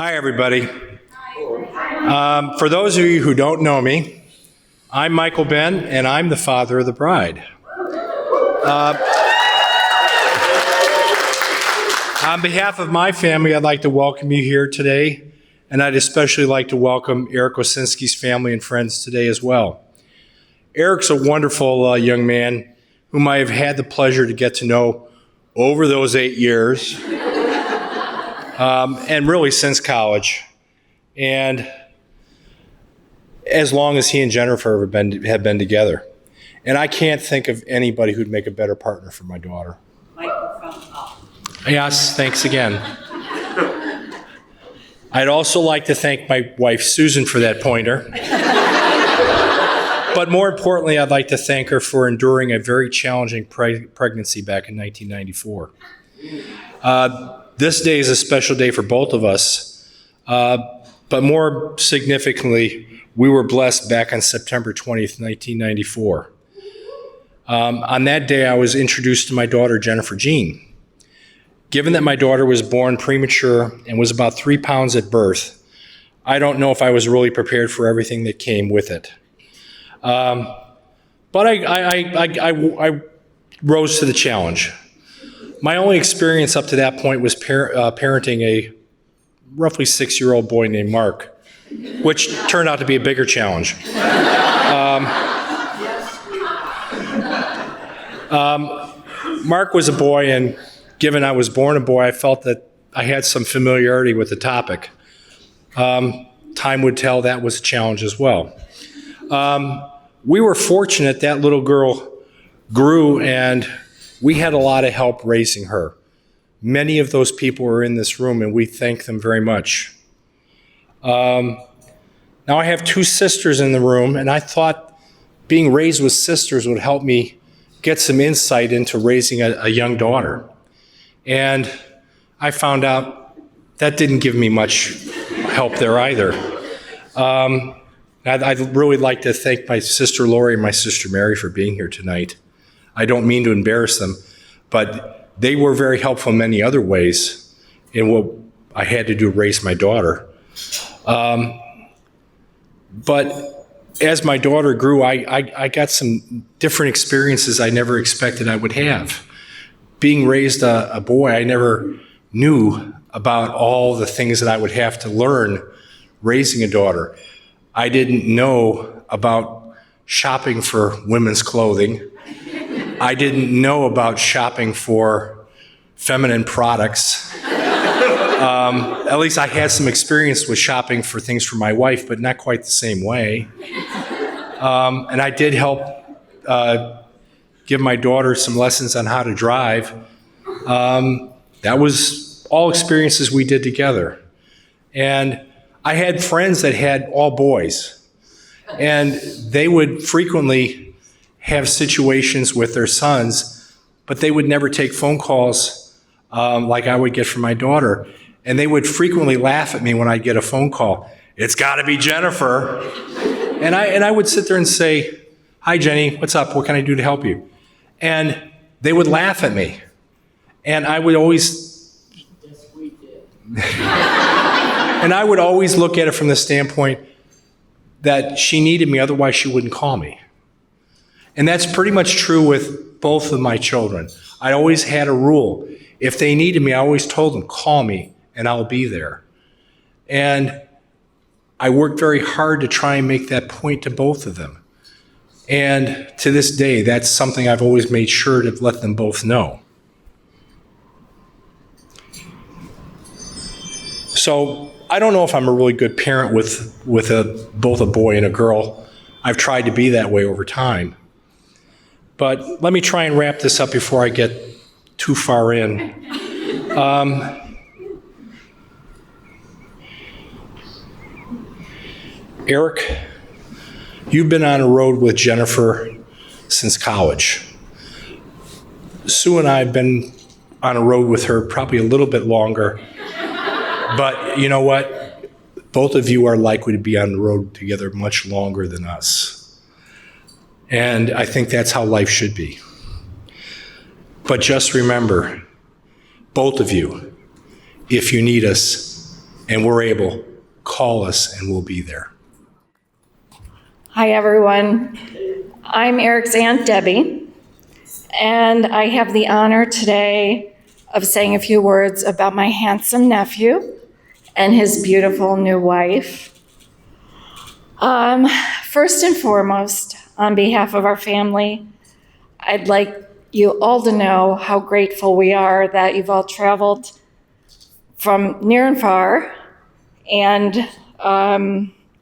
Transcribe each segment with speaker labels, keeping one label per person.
Speaker 1: Hi, everybody. For those of you who don't know me, I'm Michael Ben, and I'm the father of the bride. On behalf of my family, I'd like to welcome you here today, and I'd especially like to welcome Eric Osinski's family and friends today as well. Eric's a wonderful young man whom I have had the pleasure to get to know over those 8 years, and really since college, and as long as he and Jennifer have been together. And I can't think of anybody who'd make a better partner for my daughter.
Speaker 2: Microphone off.
Speaker 1: Yes, thanks again. I'd also like to thank my wife, Susan, for that pointer. But more importantly, I'd like to thank her for enduring a very challenging pregnancy back in 1994. This day is a special day for both of us, but more significantly, we were blessed back on September 20th, 1994. On that day, I was introduced to my daughter, Jennifer Jean. Given that my daughter was born premature and was about 3 pounds at birth, I don't know if I was really prepared for everything that came with it. But I rose to the challenge. My only experience up to that point was parenting a roughly 6-year-old boy named Mark, which turned out to be a bigger challenge. Mark was a boy, and given I was born a boy, I felt that I had some familiarity with the topic. Time would tell that was a challenge as well. We were fortunate that little girl grew, and we had a lot of help raising her. Many of those people are in this room, and we thank them very much. Now I have 2 sisters in the room, and I thought being raised with sisters would help me get some insight into raising a young daughter. And I found out that didn't give me much help there either. I'd really like to thank my sister Lori and my sister Mary for being here tonight. I don't mean to embarrass them, but they were very helpful in many other ways in what I had to do to raise my daughter. But as my daughter grew, I got some different experiences I never expected I would have. Being raised a boy, I never knew about all the things that I would have to learn raising a daughter. I didn't know about shopping for women's clothing. I didn't know about shopping for feminine products. At least I had some experience with shopping for things for my wife, but not quite the same way. And I did help give my daughter some lessons on how to drive. That was all experiences we did together. And I had friends that had all boys, and they would frequently have situations with their sons, but they would never take phone calls like I would get from my daughter. And they would frequently laugh at me when I'd get a phone call. "It's got to be Jennifer." And I would sit there and say, "Hi, Jenny, what's up? What can I do to help you?" And they would laugh at me. And I would always...
Speaker 2: Yes, we did.
Speaker 1: And I would always look at it from the standpoint that she needed me, otherwise she wouldn't call me. And that's pretty much true with both of my children. I always had a rule. If they needed me, I always told them, "Call me and I'll be there." And I worked very hard to try and make that point to both of them. And to this day, that's something I've always made sure to let them both know. So I don't know if I'm a really good parent with both a boy and a girl. I've tried to be that way over time. But let me try and wrap this up before I get too far in. Eric, you've been on a road with Jennifer since college. Sue and I have been on a road with her probably a little bit longer. But you know what? Both of you are likely to be on the road together much longer than us. And I think that's how life should be. But just remember, both of you, if you need us, and we're able, call us and we'll be there.
Speaker 3: Hi, everyone. I'm Eric's Aunt Debbie, and I have the honor today of saying a few words about my handsome nephew and his beautiful new wife. First and foremost, on behalf of our family, I'd like you all to know how grateful we are that you've all traveled from near and far, and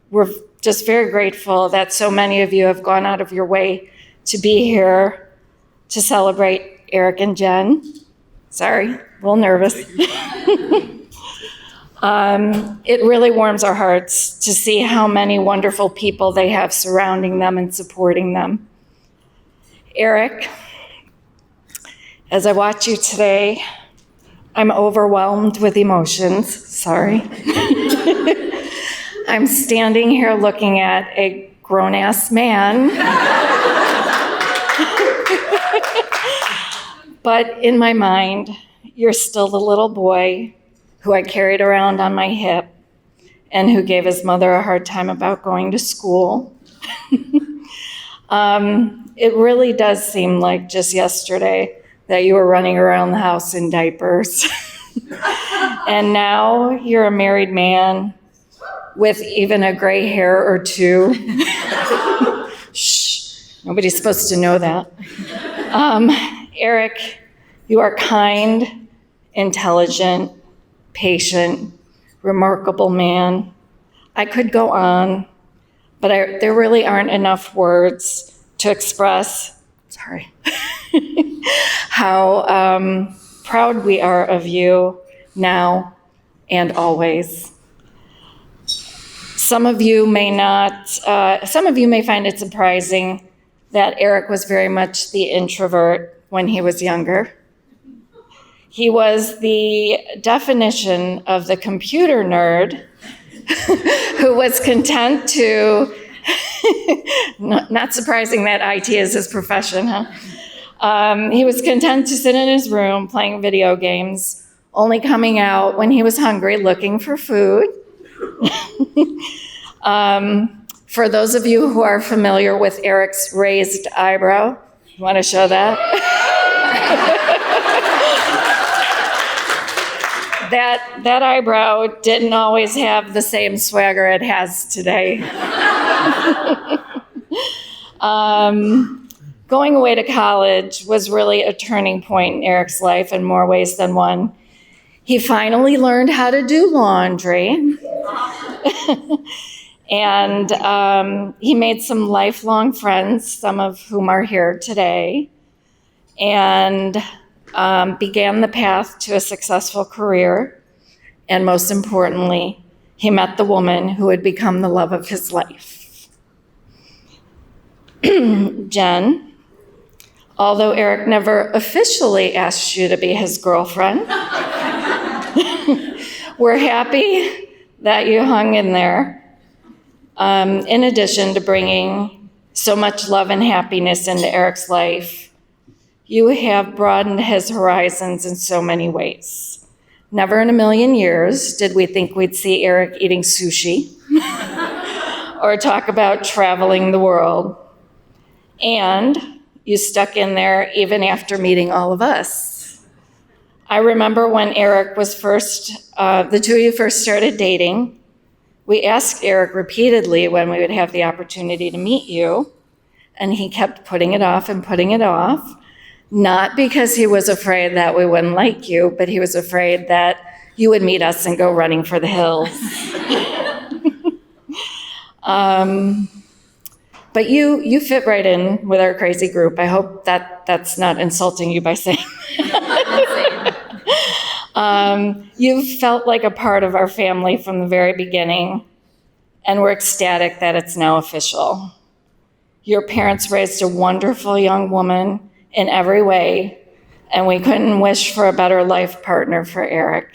Speaker 3: we're just very grateful that so many of you have gone out of your way to be here to celebrate Eric and Jen. Sorry, a little nervous. It really warms our hearts to see how many wonderful people they have surrounding them and supporting them. Eric, as I watch you today, I'm overwhelmed with emotions. Sorry. I'm standing here looking at a grown-ass man. But in my mind, you're still the little boy who I carried around on my hip and who gave his mother a hard time about going to school. It really does seem like just yesterday that you were running around the house in diapers. And now you're a married man with even a gray hair or two. Shh, nobody's supposed to know that. Eric, you are kind, intelligent, patient, remarkable man. I could go on, but there really aren't enough words to express, how proud we are of you now and always. Some of you may find it surprising that Eric was very much the introvert when he was younger. He was the definition of the computer nerd who was content to, not surprising that IT is his profession, huh? He was content to sit in his room playing video games, only coming out when he was hungry looking for food. For those of you who are familiar with Eric's raised eyebrow, you want to show that? That eyebrow didn't always have the same swagger it has today. Going away to college was really a turning point in Eric's life in more ways than one. He finally learned how to do laundry. And he made some lifelong friends, some of whom are here today, and began the path to a successful career. And most importantly, he met the woman who would become the love of his life. Jen, although Eric never officially asked you to be his girlfriend, we're happy that you hung in there. In addition to bringing so much love and happiness into Eric's life, you have broadened his horizons in so many ways. Never in a million years did we think we'd see Eric eating sushi or talk about traveling the world. And you stuck in there even after meeting all of us. I remember when Eric was the two of you first started dating. We asked Eric repeatedly when we would have the opportunity to meet you, and he kept putting it off and putting it off, not because he was afraid that we wouldn't like you, but he was afraid that you would meet us and go running for the hills. But you fit right in with our crazy group. I hope that's not insulting you by saying You've felt like a part of our family from the very beginning, and we're ecstatic that it's now official. Your parents raised a wonderful young woman in every way, and we couldn't wish for a better life partner for Eric.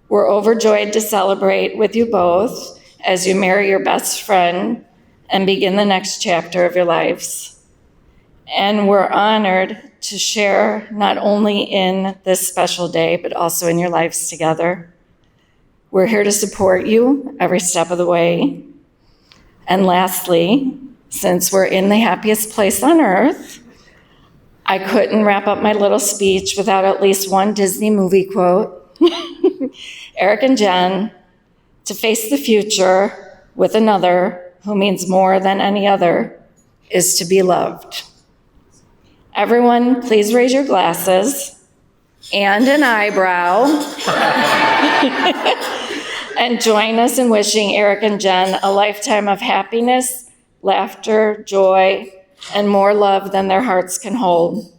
Speaker 3: We're overjoyed to celebrate with you both as you marry your best friend and begin the next chapter of your lives. And we're honored to share not only in this special day, but also in your lives together. We're here to support you every step of the way. And lastly, since we're in the happiest place on earth, I couldn't wrap up my little speech without at least one Disney movie quote. Eric and Jen, to face the future with another who means more than any other is to be loved. Everyone, please raise your glasses and an eyebrow and join us in wishing Eric and Jen a lifetime of happiness, laughter, joy, and more love than their hearts can hold.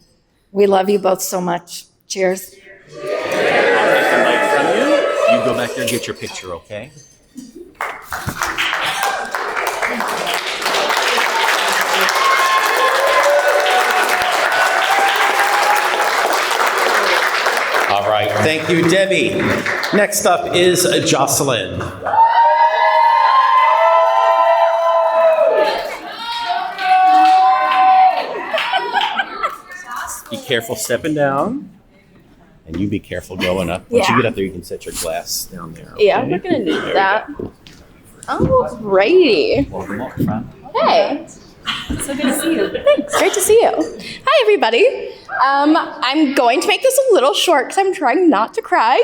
Speaker 3: We love you both so much. Cheers.
Speaker 4: Take the mic from you. You go back there and get your picture, okay? All right, thank you, Debbie. Next up is Jocelyn. Be careful stepping down, and you be careful going up. Once you get up there, you can set your glass down there. Okay?
Speaker 5: Yeah, we're gonna need that. Alrighty.
Speaker 4: Welcome up front.
Speaker 5: Hey. So good to see you. Thanks. Great to see you. Hi, everybody. I'm going to make this a little short because I'm trying not to cry.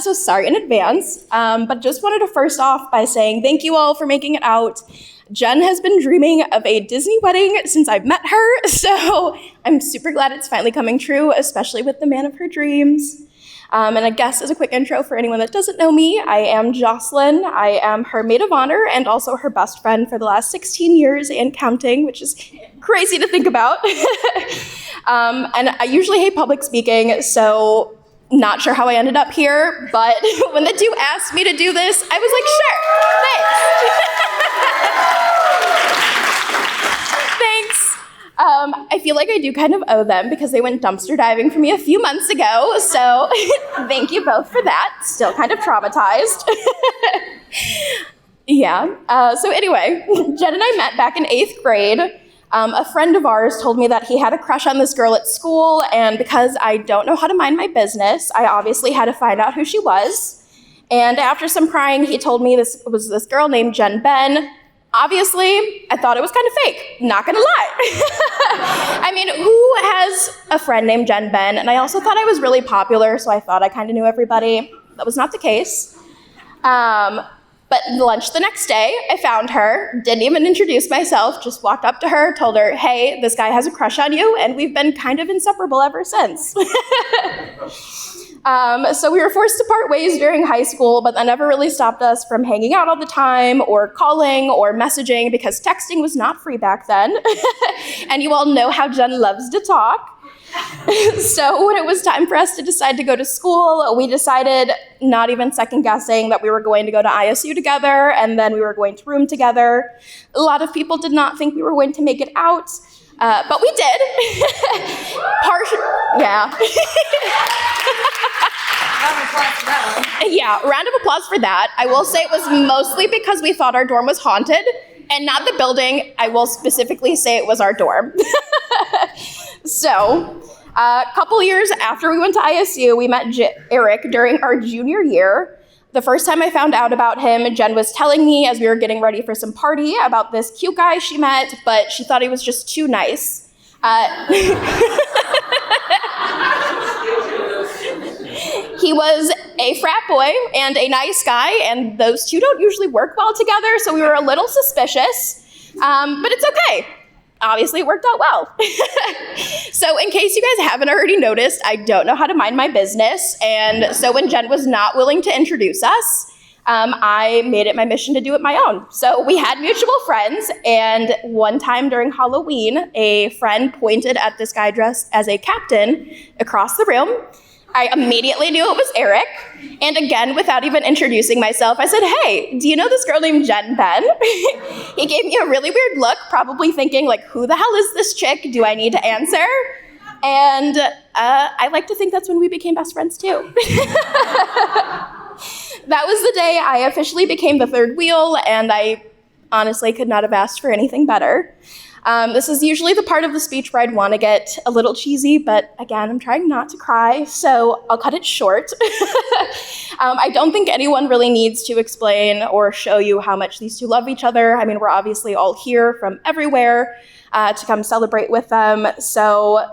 Speaker 5: So sorry in advance. But just wanted to first off by saying thank you all for making it out. Jen has been dreaming of a Disney wedding since I've met her, so I'm super glad it's finally coming true, especially with the man of her dreams. And I guess as a quick intro for anyone that doesn't know me, I am Jocelyn. I am her maid of honor and also her best friend for the last 16 years and counting, which is crazy to think about. And I usually hate public speaking, so not sure how I ended up here, but when the two asked me to do this, I was like, sure, thanks. Thanks. I feel like I do kind of owe them because they went dumpster diving for me a few months ago, so thank you both for that. Still kind of traumatized. Yeah, so anyway, Jen and I met back in 8th grade. A friend of ours told me that he had a crush on this girl at school, and because I don't know how to mind my business, I obviously had to find out who she was. And after some prying, he told me this was this girl named Jen Ben. Obviously, I thought it was kind of fake, not gonna lie. I mean, who has a friend named Jen Ben? And I also thought I was really popular, so I thought I kind of knew everybody. That was not the case. But lunch the next day, I found her, didn't even introduce myself, just walked up to her, told her, hey, this guy has a crush on you, and we've been kind of inseparable ever since. So we were forced to part ways during high school, but that never really stopped us from hanging out all the time or calling or messaging because texting was not free back then. And you all know how Jen loves to talk. So when it was time for us to decide to go to school, we decided, not even second guessing, that we were going to go to ISU together and then we were going to room together. A lot of people did not think we were going to make it out, but we did. Yeah. Yeah, round of applause for that. I will say it was mostly because we thought our dorm was haunted and not the building. I will specifically say it was our dorm. So, a couple years after we went to ISU, we met Eric during our junior year. The first time I found out about him, Jen was telling me as we were getting ready for some party about this cute guy she met, but she thought he was just too nice. He was a frat boy and a nice guy, and those two don't usually work well together, so we were a little suspicious, but it's okay. Obviously, it worked out well. So in case you guys haven't already noticed, I don't know how to mind my business, and so when Jen was not willing to introduce us, I made it my mission to do it my own. So we had mutual friends, and one time during Halloween, a friend pointed at this guy dressed as a captain across the room. I immediately knew it was Eric, and again, without even introducing myself, I said, hey, do you know this girl named Jen Ben? He gave me a really weird look, probably thinking, like, who the hell is this chick? Do I need to answer? And I like to think that's when we became best friends, too. That was the day I officially became the third wheel, and I Honestly, could not have asked for anything better. This is usually the part of the speech where I'd want to get a little cheesy, but again, I'm trying not to cry, so I'll cut it short. I don't think anyone really needs to explain or show you how much these two love each other. I mean, we're obviously all here from everywhere to come celebrate with them. So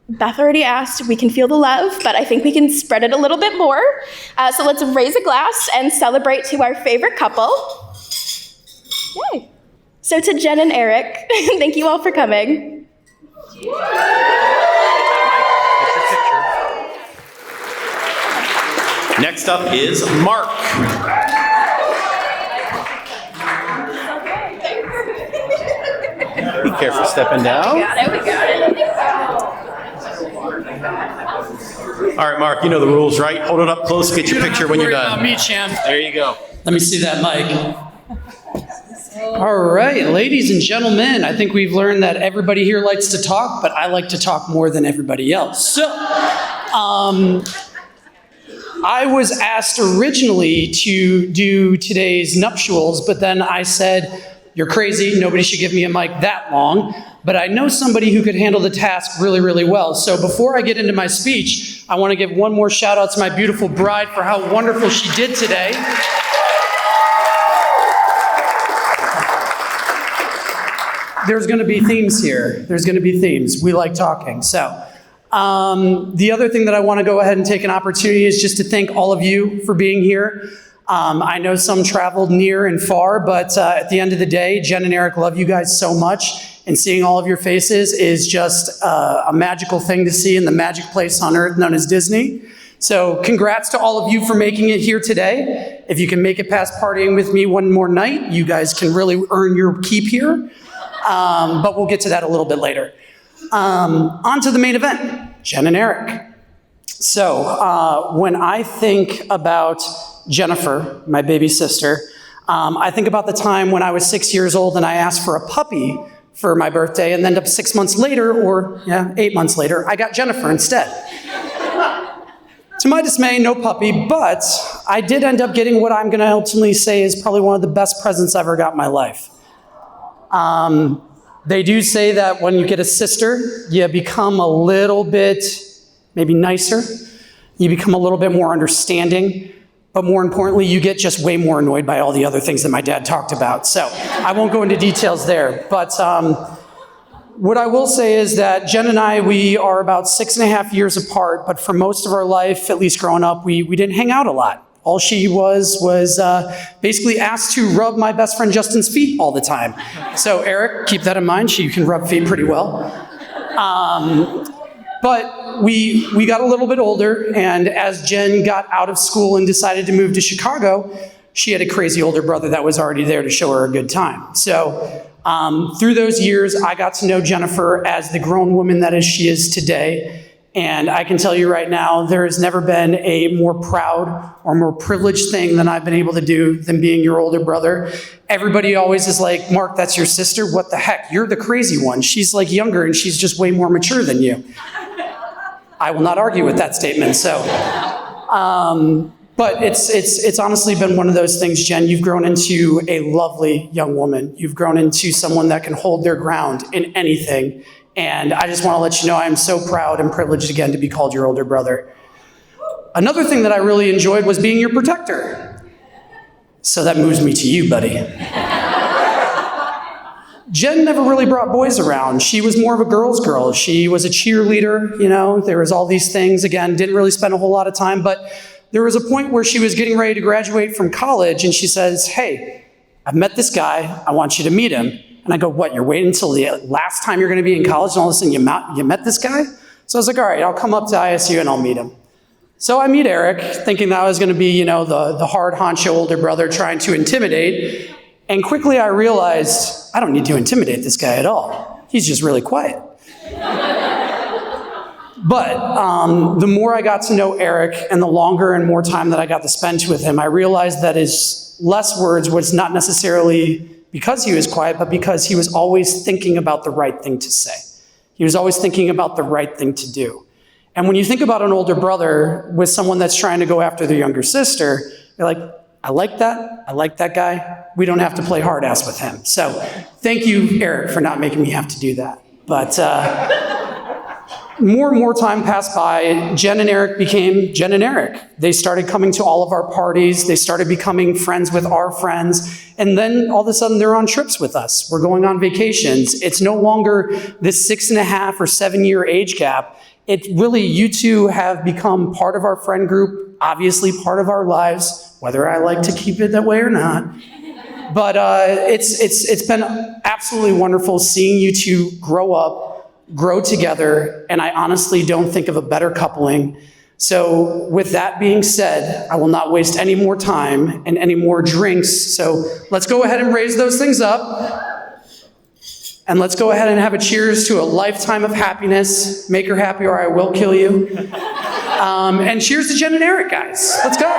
Speaker 5: Beth already asked if we can feel the love, but I think we can spread it a little bit more. So let's raise a glass and celebrate to our favorite couple. Yay. So to Jen and Eric, thank you all for coming.
Speaker 4: Next up is Mark. Be careful stepping down.
Speaker 5: We got it.
Speaker 4: All right, Mark, you know the rules, right? Hold it up close, get your picture when you're done.
Speaker 6: Me, champ.
Speaker 4: There you go.
Speaker 6: Let me see that mic. All right, ladies and gentlemen, I think we've learned that everybody here likes to talk, but I like to talk more than everybody else. So, I was asked originally to do today's nuptials, but then I said, you're crazy, nobody should give me a mic that long, but I know somebody who could handle the task really, really well. So before I get into my speech, I want to give one more shout out to my beautiful bride for how wonderful she did today. There's going to be themes here. There's going to be themes. We like talking. So the other thing that I want to go ahead and take an opportunity is just to thank all of you for being here. I know some traveled near and far, but at the end of the day, Jen and Eric love you guys so much, and seeing all of your faces is just a magical thing to see in the magic place on earth known as Disney. So congrats to all of you for making it here today. If you can make it past partying with me one more night, you guys can really earn your keep here. But we'll get to that a little bit later. On to the main event, Jen and Eric. So when I think about Jennifer, my baby sister, I think about the time when I was 6 years old and I asked for a puppy for my birthday, and then 6 months later, or 8 months later, I got Jennifer instead. To my dismay, no puppy, but I did end up getting what I'm gonna ultimately say is probably one of the best presents I ever got in my life. They do say that when you get a sister, you become a little bit maybe nicer. You become a little bit more understanding. But more importantly, you get just way more annoyed by all the other things that my dad talked about. So I won't go into details there. But what I will say is that Jen and I, we are about 6.5 years apart. But for most of our life, at least growing up, we didn't hang out a lot. All she was basically asked to rub my best friend Justin's feet all the time. So Eric, keep that in mind. She can rub feet pretty well. But we got a little bit older, and as Jen got out of school and decided to move to Chicago, she had a crazy older brother that was already there to show her a good time. So through those years, I got to know Jennifer as the grown woman that she is today. And I can tell you right now, there has never been a more proud or more privileged thing than I've been able to do than being your older brother. Everybody always is like, Mark, that's your sister? What the heck? You're the crazy one. She's like younger and she's just way more mature than you. I will not argue with that statement. So, but it's honestly been one of those things, Jen. You've grown into a lovely young woman. You've grown into someone that can hold their ground in anything. And I just want to let you know I'm so proud and privileged again to be called your older brother. Another thing that I really enjoyed was being your protector. So that moves me to you, buddy. Jen never really brought boys around. She was more of a girl's girl. She was a cheerleader, there was all these things. Again, didn't really spend a whole lot of time, but there was a point where she was getting ready to graduate from college and she says, hey, I've met this guy. I want you to meet him. And I go, what, you're waiting until the last time you're going to be in college and all of a sudden you met this guy? So I was like, all right, I'll come up to ISU and I'll meet him. So I meet Eric, thinking that I was going to be, the hard honcho older brother trying to intimidate. And quickly I realized I don't need to intimidate this guy at all. He's just really quiet. But the more I got to know Eric and the longer and more time that I got to spend with him, I realized that his less words was not necessarily because he was quiet, but because he was always thinking about the right thing to say. He was always thinking about the right thing to do. And when you think about an older brother with someone that's trying to go after their younger sister, you're like, I like that. I like that guy. We don't have to play hard ass with him. So thank you, Eric, for not making me have to do that. But more and more time passed by. Jen and Eric became Jen and Eric. They started coming to all of our parties. They started becoming friends with our friends. And then all of a sudden they're on trips with us. We're going on vacations. It's no longer this 6.5 or 7 year age gap. It really, you two have become part of our friend group, obviously part of our lives, whether I like to keep it that way or not. But it's been absolutely wonderful seeing you two grow up, grow together, and I honestly don't think of a better coupling. So with that being said, I will not waste any more time and any more drinks. So let's go ahead and raise those things up. And let's go ahead and have a cheers to a lifetime of happiness. Make her happy or I will kill you. And cheers to Jen and Eric, guys. Let's go.